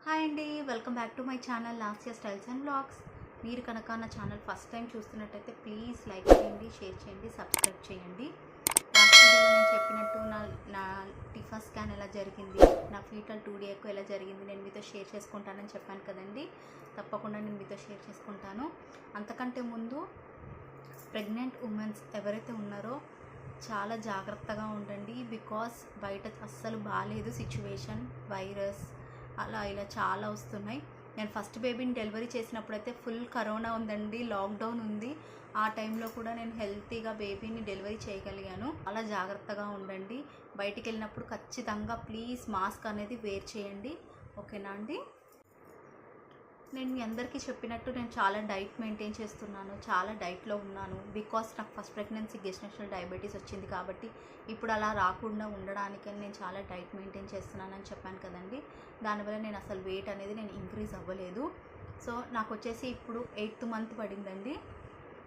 Hi అండి, welcome back to my channel Lasya styles and vlogs. మీరు కనుక నా ఛానల్ ఫస్ట్ టైం చూస్తున్నట్టయితే ప్లీజ్ లైక్ చేయండి, షేర్ చేయండి, సబ్స్క్రైబ్ చేయండి. లాస్ట్ వీడియోలో నేను చెప్పినట్టు నా టిఫా స్కాన్ ఎలా జరిగింది, నా ఫీటల్ 2D ఎక్కువ ఎలా జరిగింది నేను మీతో షేర్ చేసుకుంటానని చెప్పాను కదండి. తప్పకుండా నేను మీతో షేర్ చేసుకుంటాను. అంతకంటే ముందు ప్రెగ్నెంట్ ఉమెన్స్ ఎవరైతే ఉన్నారో చాలా జాగ్రత్తగా ఉండండి. బికాస్ బయట అస్సలు బాగాలేదు సిచ్యువేషన్, వైరస్ అలా ఇలా చాలా వస్తున్నాయి. నేను ఫస్ట్ బేబీని డెలివరీ చేసినప్పుడైతే ఫుల్ కరోనా ఉందండి, లాక్డౌన్ ఉంది. ఆ టైంలో కూడా నేను హెల్తీగా బేబీని డెలివరీ చేయగలిగాను. అలా జాగ్రత్తగా ఉండండి. బయటికి వెళ్ళినప్పుడు ఖచ్చితంగా ప్లీజ్ మాస్క్ అనేది వేర్ చేయండి, ఓకేనా అండి. నేను మీ అందరికీ చెప్పినట్టు నేను చాలా డైట్ మెయింటైన్ చేస్తున్నాను, చాలా డైట్లో ఉన్నాను. బికాస్ నాకు ఫస్ట్ ప్రెగ్నెన్సీ గెస్టేషనల్ డయాబెటీస్ వచ్చింది కాబట్టి ఇప్పుడు అలా రాకుండా ఉండడానికని నేను చాలా డైట్ మెయింటైన్ చేస్తున్నానని చెప్పాను కదండి. దానివల్ల నేను అసలు వెయిట్ అనేది నేను ఇంక్రీజ్ అవ్వలేదు. సో నాకు వచ్చేసి ఇప్పుడు 8th మంత్ పడిందండి.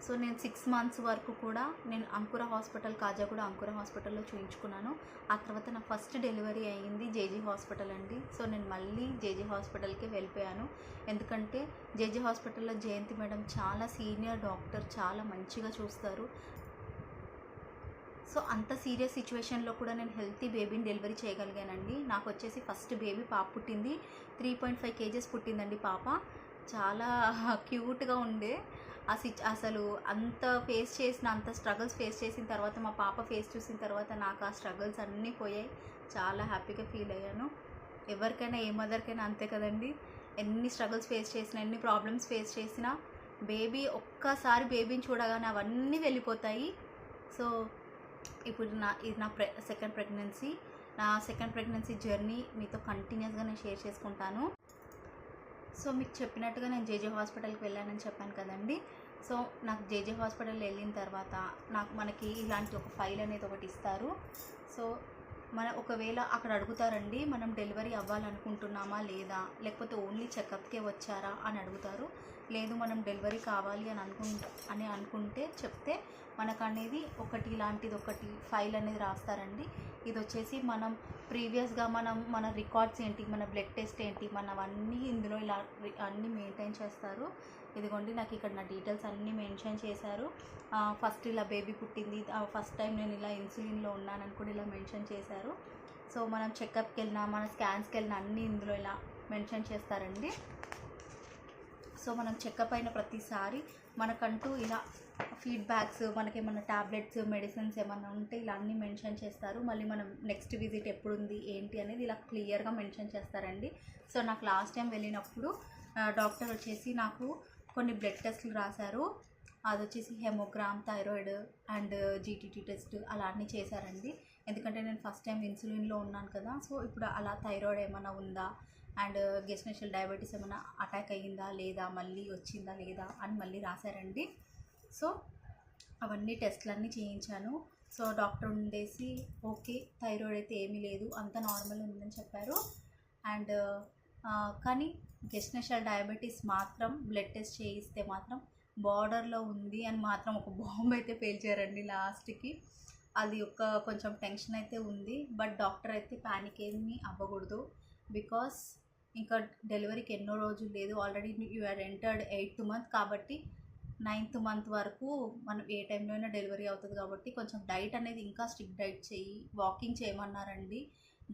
సో నేను 6 months వరకు కూడా నేను అంకుర హాస్పిటల్, కాజాగూడ అంకుర హాస్పిటల్లో చూయించుకున్నాను. ఆ తర్వాత నా ఫస్ట్ డెలివరీ అయ్యింది జేజీ హాస్పిటల్ అండి. సో నేను మళ్ళీ జేజీ హాస్పిటల్కి వెళ్ళిపోయాను. ఎందుకంటే జేజీ హాస్పిటల్లో జయంతి మేడం చాలా సీనియర్ డాక్టర్, చాలా మంచిగా చూస్తారు. సో అంత సీరియస్ సిచ్యువేషన్లో కూడా నేను హెల్తీ బేబీని డెలివరీ చేయగలిగానండి. నాకు వచ్చేసి ఫస్ట్ బేబీ పాప పుట్టింది, 3.5 kgs పుట్టిందండి పాప. చాలా క్యూట్గా ఉండే. అసలు అంత స్ట్రగుల్స్ ఫేస్ చేసిన తర్వాత మా పాప ఫేస్ చూసిన తర్వాత నాకు ఆ స్ట్రగుల్స్ అన్నీ పోయాయి. చాలా హ్యాపీగా ఫీల్ అయ్యాను. ఎవరికైనా ఏ మదర్కైనా అంతే కదండి. ఎన్ని స్ట్రగుల్స్ ఫేస్ చేసినా, ఎన్ని ప్రాబ్లమ్స్ ఫేస్ చేసినా ఒక్కసారి బేబీని చూడగానే అవన్నీ వెళ్ళిపోతాయి. సో ఇప్పుడు ఇది నా సెకండ్ ప్రెగ్నెన్సీ. నా సెకండ్ ప్రెగ్నెన్సీ జర్నీ మీతో కంటిన్యూస్గా నేను షేర్ చేసుకుంటాను. సో మీకు చెప్పినట్టుగా నేను జేజే హాస్పిటల్కి వెళ్ళానని చెప్పాను కదండి. సో నాకు జేజే హాస్పిటల్ వెళ్ళిన తర్వాత మనకి ఇలాంటి ఒక ఫైల్ అనేది ఒకటి ఇస్తారు. సో ఒకవేళ అక్కడ అడుగుతారండి, మనం డెలివరీ అవ్వాలనుకుంటున్నామా లేదా, లేకపోతే ఓన్లీ చెకప్కే వచ్చారా అని అడుగుతారు. లేదు మనం డెలివరీ కావాలి అని అనుకుంటే చెప్తే మనకు అనేది ఇలాంటిది ఒకటి ఫైల్ అనేది రాస్తారండి. ఇది వచ్చేసి మనం ప్రీవియస్గా మన రికార్డ్స్ ఏంటి, మన బ్లడ్ టెస్ట్ ఏంటి, మనవన్నీ ఇందులో ఇలా అన్నీ మెయింటైన్ చేస్తారు. ఇదిగోండి నాకు ఇక్కడ నా డీటెయిల్స్ అన్నీ మెన్షన్ చేశారు. ఫస్ట్ ఇలా బేబీ పుట్టింది, ఫస్ట్ టైం నేను ఇలా ఇన్సులిన్లో ఉన్నానని కూడా ఇలా మెన్షన్ చేశారు. సో మనం చెకప్కి వెళ్ళినా, మన స్కాన్స్కి వెళ్ళినా అన్నీ ఇందులో ఇలా మెన్షన్ చేస్తారండి. సో మనం చెకప్ అయిన ప్రతిసారి మనకంటూ ఇలా ఫీడ్బ్యాక్స్, మనకేమన్నా ట్యాబ్లెట్స్, మెడిసిన్స్ ఏమన్నా ఉంటే ఇలా అన్నీ మెన్షన్ చేస్తారు. మళ్ళీ మనం నెక్స్ట్ విజిట్ ఎప్పుడు ఉంది ఏంటి అనేది ఇలా క్లియర్గా మెన్షన్ చేస్తారండి. సో నాకు లాస్ట్ టైం వెళ్ళినప్పుడు డాక్టర్ వచ్చేసి నాకు కొన్ని బ్లడ్ టెస్ట్లు రాశారు. అది వచ్చేసి హెమోగ్రామ్, థైరాయిడ్ అండ్ జీటీటీ టెస్ట్ అలా అన్నీ చేశారండి. ఎందుకంటే నేను ఫస్ట్ టైం ఇన్సులిన్లో ఉన్నాను కదా. సో ఇప్పుడు అలా థైరాయిడ్ ఏమైనా ఉందా అండ్ గెస్టేషనల్ డయాబెటీస్ ఏమైనా అటాక్ అయ్యిందా లేదా, మళ్ళీ వచ్చిందా లేదా అని మళ్ళీ రాశారండి. సో అవన్నీ టెస్ట్లన్నీ చేయించాను. సో డాక్టర్ ఉండేసి ఓకే, థైరాయిడ్ అయితే ఏమీ లేదు, అంత నార్మల్ ఉందని చెప్పారు. అండ్ కానీ గెస్టేషనల్ డయాబెటీస్ మాత్రం బ్లడ్ టెస్ట్ చేయిస్తే మాత్రం బార్డర్లో ఉంది అని మాత్రం ఒక బాంబు అయితే పేల్చారండి లాస్ట్కి. అది కొంచెం టెన్షన్ అయితే ఉంది. బట్ డాక్టర్ అయితే ప్యానిక్ ఏమీ అవ్వకూడదు. బికాస్ ఇంకా డెలివరీకి ఎన్నో రోజులు లేదు, already you are entered 8th month కాబట్టి 9th month వరకు మనం ఏ టైంలో అయినా డెలివరీ అవుతుంది. కాబట్టి కొంచెం డైట్ అనేది ఇంకా స్ట్రిక్ట్ డైట్ చేయి, వాకింగ్ చేయమన్నారండి.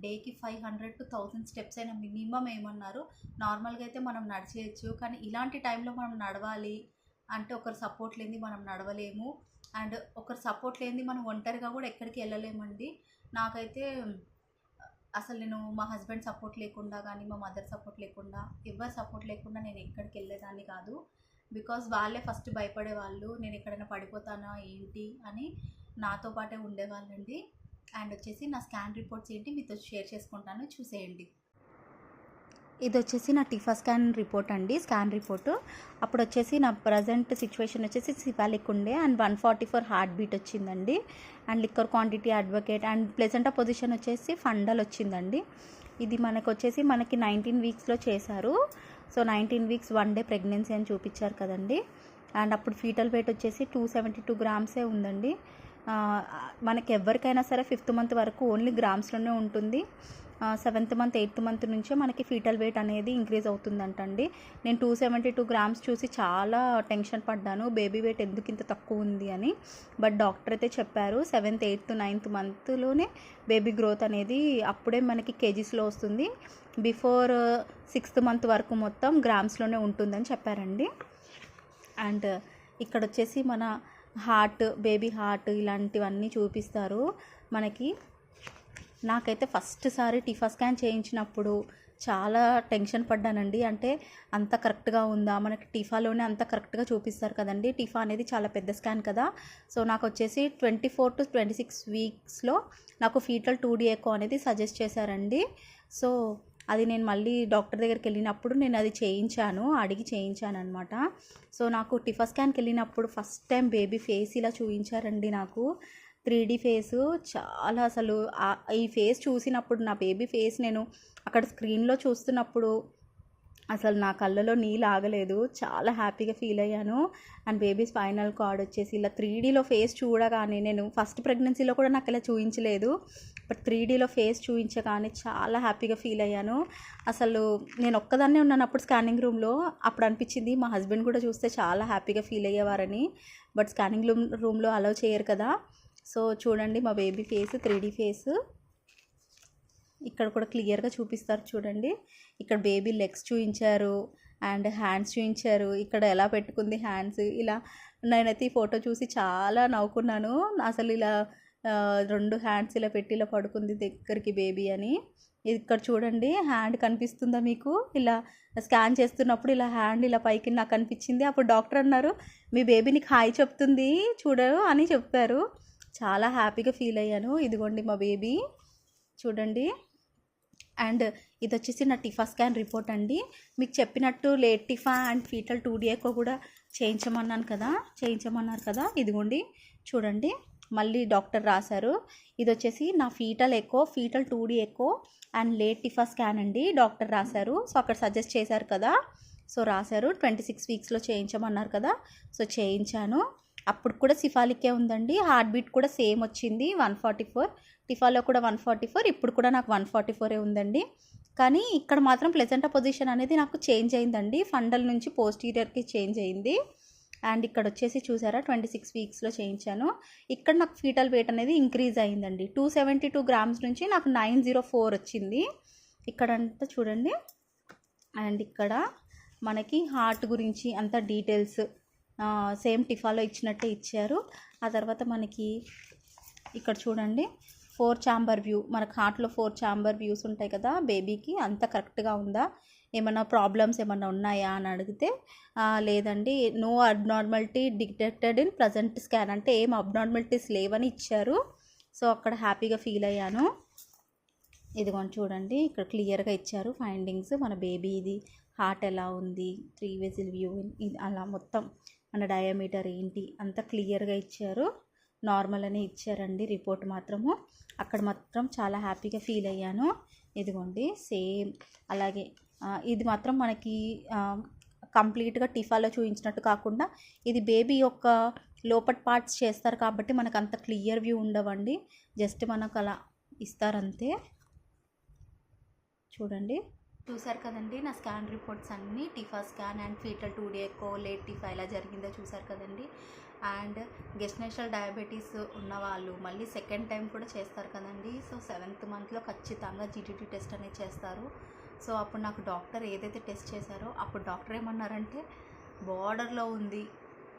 డేకి 500 to 1000 స్టెప్స్ అయినా మినిమం ఏమన్నారు. నార్మల్గా అయితే మనం నడిచేయచ్చు, కానీ ఇలాంటి టైంలో మనం నడవాలి అంటే ఒకరు సపోర్ట్ లేనిది మనం నడవలేము. అండ్ ఒకరు సపోర్ట్ లేనిది మనం ఒంటరిగా కూడా ఎక్కడికి వెళ్ళలేమండి. నాకైతే అసలు నేను మా హస్బెండ్ సపోర్ట్ లేకుండా కానీ, మా మదర్ సపోర్ట్ లేకుండా, ఎవరు సపోర్ట్ లేకుండా నేను ఎక్కడికి వెళ్ళేదాన్ని కాదు. బికాస్ వాళ్ళే ఫస్ట్ భయపడేవాళ్ళు, నేను ఎక్కడైనా పడిపోతానా ఏంటి అని నాతో పాటే ఉండేవాళ్ళండి. అండ్ వచ్చేసి నా స్కాన్ రిపోర్ట్స్ ఏంటి మీతో షేర్ చేసుకుంటాను, చూసేయండి. ఇది వచ్చేసి నా టిఫా స్కాన్ రిపోర్ట్ అండి, స్కాన్ రిపోర్టు. అప్పుడు వచ్చేసి నా ప్రజెంట్ సిచ్యువేషన్ వచ్చేసి సిఫాలిక్ ఉండే అండ్ 144 హార్ట్ బీట్ వచ్చిందండి. And liquor quantity advocate and placenta position వచ్చేసి ఫండల్ వచ్చిందండి. ఇది మనకి 19 weeksలో చేశారు. సో 19 weeks 1 day ప్రెగ్నెన్సీ అని చూపించారు కదండి. అండ్ అప్పుడు ఫీటల్ వెయిట్ వచ్చేసి 272 grams ఉందండి. మనకి ఎవరికైనా సరే 5th month వరకు ఓన్లీ గ్రామ్స్లోనే ఉంటుంది. 7th మంత్ 8th మంత్ నుంచే మనకి ఫీటల్ వెయిట్ అనేది ఇంక్రీజ్ అవుతుందంటండి. నేను 272 గ్రామ్స్ చూసి చాలా టెన్షన్ పడ్డాను, బేబీ వెయిట్ ఎందుకు ఇంత తక్కువ ఉంది అని. బట్ డాక్టర్ అయితే చెప్పారు 7th 8th 9th మంత్లోనే baby growth అనేది అప్పుడే మనకి కేజీస్లో వస్తుంది, బిఫోర్ 6th మంత్ వరకు మొత్తం గ్రామ్స్లోనే ఉంటుందని చెప్పారండి. అండ్ ఇక్కడ వచ్చేసి మన హార్ట్, బేబీ హార్ట్ ఇలాంటివన్నీ చూపిస్తారు మనకి. నాకైతే ఫస్ట్ సారి టిఫా స్కాన్ చేయించినప్పుడు చాలా టెన్షన్ పడ్డానండి. అంటే అంత కరెక్ట్గా ఉందా, మనకి టిఫాలోనే అంత కరెక్ట్గా చూపిస్తారు కదండి. టిఫా అనేది చాలా పెద్ద స్కాన్ కదా. సో నాకు వచ్చేసి 24 to 26 వీక్స్లో నాకు ఫీటల్ 2D ఎకో అనేది సజెస్ట్ చేశారండి. సో అది నేను మళ్ళీ డాక్టర్ దగ్గరికి వెళ్ళినప్పుడు నేను అది అడిగి చేయించాను అనమాట. సో నాకు టిఫా స్కాన్కి వెళ్ళినప్పుడు ఫస్ట్ టైం బేబీ ఫేస్ ఇలా చూపించారండి నాకు. 3D ఫేసు చాలా అసలు ఈ ఫేస్ చూసినప్పుడు, నా బేబీ ఫేస్ నేను అక్కడ స్క్రీన్లో చూస్తున్నప్పుడు అసలు నా కళ్ళలో నీళ్ళు ఆగలేదు, చాలా హ్యాపీగా ఫీల్ అయ్యాను. అండ్ బేబీ స్పైనల్ కార్డ్ వచ్చేసి ఇలా 3Dలో ఫేస్ చూడగానే, నేను ఫస్ట్ ప్రెగ్నెన్సీలో కూడా నాకు ఇలా చూపించలేదు, బట్ 3Dలో ఫేస్ చూపించగానే చాలా హ్యాపీగా ఫీల్ అయ్యాను. అసలు నేను ఒక్కదాన్నే ఉన్నాను అప్పుడు స్కానింగ్ రూమ్లో. అప్పుడు అనిపించింది మా హస్బెండ్ కూడా చూస్తే చాలా హ్యాపీగా ఫీల్ అయ్యేవారని, బట్ స్కానింగ్ రూమ్లో అలౌ చేయరు కదా. సో చూడండి మా బేబీ ఫేస్ 3D ఫేస్ ఇక్కడ కూడా క్లియర్గా చూపిస్తారు చూడండి. ఇక్కడ బేబీ లెగ్స్ చూపించారు అండ్ హ్యాండ్స్ చూపించారు, ఇక్కడ ఎలా పెట్టుకుంది హ్యాండ్స్ ఇలా. నేనైతే ఈ ఫోటో చూసి చాలా నవ్వుకున్నాను. అసలు ఇలా 2 హ్యాండ్స్ ఇలా పెట్టి ఇలా పడుకుంది దగ్గరికి బేబీ అని. ఇక్కడ చూడండి హ్యాండ్ కనిపిస్తుందా మీకు, ఇలా స్కాన్ చేస్తున్నప్పుడు ఇలా హ్యాండ్ ఇలా పైకి నాకు అనిపించింది. అప్పుడు డాక్టర్ అన్నారు మీ బేబీ నీకు హాయ్ చెప్తుంది చూడరు అని చెప్పారు. చాలా హ్యాపీగా ఫీల్ అయ్యాను. ఇదిగోండి మా బేబీ చూడండి. అండ్ ఇది వచ్చేసి నా టిఫా స్కాన్ రిపోర్ట్ అండి. మీకు చెప్పినట్టు late TIFFA and fetal 2D echo కూడా చేయించమన్నారు కదా. ఇదిగోండి చూడండి మళ్ళీ డాక్టర్ రాశారు. ఇది వచ్చేసి నా fetal 2D echo and late TIFFA scan అండి, డాక్టర్ రాశారు. సో అక్కడ సజెస్ట్ చేశారు కదా, సో రాశారు 26 వీక్స్లో చేయించమన్నారు కదా. సో చేయించాను. అప్పుడు కూడా సిఫాలికే ఉందండి, హార్ట్ బీట్ కూడా సేమ్ వచ్చింది 144, టిఫాలో కూడా 144, ఇప్పుడు కూడా నాకు 144 ఉందండి. కానీ ఇక్కడ మాత్రం ప్లెజెంటా పొజిషన్ అనేది నాకు చేంజ్ అయిందండి, ఫండల్ నుంచి పోస్టీరియర్కి చేంజ్ అయింది. అండ్ ఇక్కడ వచ్చేసి చూసారా 26 వీక్స్లో చేయించాను. ఇక్కడ నాకు ఫీటల్ వెయిట్ అనేది ఇంక్రీజ్ అయిందండి, 272 గ్రామ్స్ నుంచి నాకు 904 వచ్చింది ఇక్కడంతా చూడండి. అండ్ ఇక్కడ మనకి హార్ట్ గురించి అంత డీటెయిల్స్ సేమ్ టిఫాలో ఇచ్చినట్టే ఇచ్చారు. ఆ తర్వాత మనకి ఇక్కడ చూడండి 4 ఛాంబర్ వ్యూ, మనకు హార్ట్లో 4 ఛాంబర్ వ్యూస్ ఉంటాయి కదా, బేబీకి అంత కరెక్ట్గా ఉందా, ఏమైనా ప్రాబ్లమ్స్ ఏమైనా ఉన్నాయా అని అడిగితే లేదండి, no abnormality detected in present scan, అంటే ఏం అబ్నార్మాలిటీస్ లేవని ఇచ్చారు. సో అక్కడ హ్యాపీగా ఫీల్ అయ్యాను. ఇదిగోండి చూడండి ఇక్కడ క్లియర్గా ఇచ్చారు ఫైండింగ్స్, మన బేబీది హార్ట్ ఎలా ఉంది, 3 వెజిల్ వ్యూ, ఇది అలా మొత్తం మన డయామీటర్ ఏంటి అంతా క్లియర్గా ఇచ్చారు. నార్మల్ అని ఇచ్చారండి రిపోర్ట్ మాత్రము. అక్కడ మాత్రం చాలా హ్యాపీగా ఫీల్ అయ్యాను. ఇదిగోండి సేమ్ అలాగే ఇది మాత్రం మనకి కంప్లీట్గా టిఫాలో చూపించినట్టు కాకుండా ఇది బేబీ యొక్క లోపట్ పార్ట్స్ చేస్తారు కాబట్టి మనకు అంత క్లియర్ వ్యూ ఉండవండి, జస్ట్ మనకు అలా ఇస్తారంతే. చూడండి చూసారు కదండి నా స్కాన్ రిపోర్ట్స్ అన్నీ, TIFFA scan and fetal 2D echo, late TIFFA ఎలా జరిగిందో చూసారు కదండి. అండ్ గెస్టేషనల్ డయాబెటీస్ ఉన్నవాళ్ళు మళ్ళీ సెకండ్ టైం కూడా చేస్తారు కదండి. సో 7th మంత్లో ఖచ్చితంగా GTT టెస్ట్ అనేది చేస్తారు. సో అప్పుడు నాకు డాక్టర్ ఏదైతే టెస్ట్ చేశారో అప్పుడు డాక్టర్ ఏమన్నారంటే బార్డర్లో ఉంది,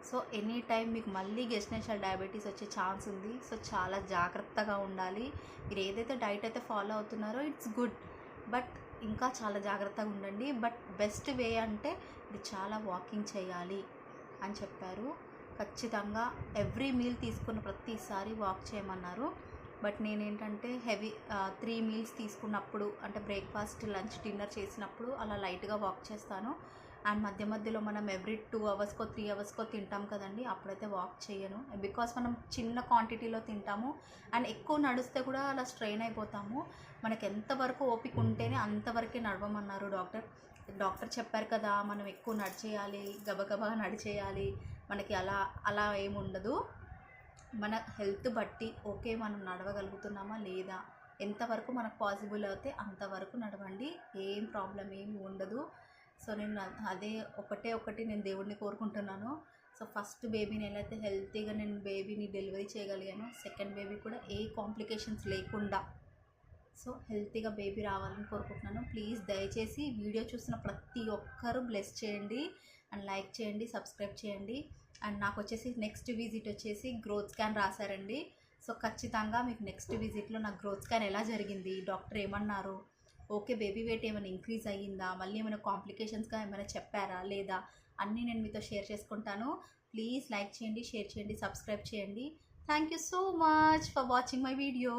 సో ఎనీ టైం మీకు మళ్ళీ గెస్టేషనల్ డయాబెటీస్ వచ్చే ఛాన్స్ ఉంది, సో చాలా జాగ్రత్తగా ఉండాలి. మీరు ఏదైతే డైట్ అయితే ఫాలో అవుతున్నారో ఇట్స్ గుడ్, బట్ ఇంకా చాలా జాగ్రత్తగా ఉండండి. బట్ బెస్ట్ వే అంటే ఇది చాలా వాకింగ్ చేయాలి అని చెప్పారు. ఖచ్చితంగా ఎవ్రీ మీల్ తీసుకున్న ప్రతిసారి వాక్ చేయమన్నారు. బట్ నేనేంటంటే హెవీ 3 మీల్స్ తీసుకున్నప్పుడు అంటే బ్రేక్ఫాస్ట్, లంచ్, డిన్నర్ చేసినప్పుడు అలా లైట్గా వాక్ చేస్తాను. అండ్ మధ్య మధ్యలో మనం ఎవ్రీ 2 అవర్స్కో 3 అవర్స్కో తింటాం కదండి, అప్పుడైతే వాక్ చేయను, బికాస్ మనం చిన్న క్వాంటిటీలో తింటాము అండ్ ఎక్కువ నడిస్తే కూడా అలా స్ట్రెయిన్ అయిపోతాము. మనకి ఎంతవరకు ఓపిక ఉంటేనే అంతవరకే నడవమన్నారు డాక్టర్ చెప్పారు కదా, మనం ఎక్కువ నడిచేయాలి, గబగబా నడిచేయాలి, మనకి అలా ఏముండదు. మన హెల్త్ బట్టి ఓకే మనం నడవగలుగుతున్నామా లేదా ఎంతవరకు మనకు పాసిబుల్ అవుతే అంతవరకు నడవండి, ఏం ప్రాబ్లం ఏమి ఉండదు. సో నేను అదే ఒకటి నేను దేవుడిని కోరుకుంటున్నాను. సో ఫస్ట్ బేబీని ఎలా అయితే హెల్తీగా నేను బేబీని డెలివరీ చేయగలిగాను, సెకండ్ బేబీ కూడా ఏ కాంప్లికేషన్స్ లేకుండా సో హెల్తీగా బేబీ రావాలని కోరుకుంటున్నాను. ప్లీజ్ దయచేసి వీడియో చూసిన ప్రతి ఒక్కరూ బ్లెస్ చేయండి అండ్ లైక్ చేయండి, సబ్స్క్రైబ్ చేయండి. అండ్ నాకు వచ్చేసి నెక్స్ట్ విజిట్ వచ్చేసి గ్రోత్ స్కాన్ రాశారండి. సో ఖచ్చితంగా మీకు నెక్స్ట్ విజిట్లో నాకు గ్రోత్ స్కాన్ ఎలా జరిగింది, డాక్టర్ ఏమన్నారు, ఓకే బేబీ వెయిట్ ఏమైనా ఇంక్రీజ్ అయ్యిందా, మళ్ళీ ఏమైనా కాంప్లికేషన్స్గా ఏమైనా చెప్పారా లేదా అన్నీ నేను మీతో షేర్ చేసుకుంటాను. ప్లీజ్ లైక్ చేయండి, షేర్ చేయండి, సబ్స్క్రైబ్ చేయండి. Thank you so much for watching my video.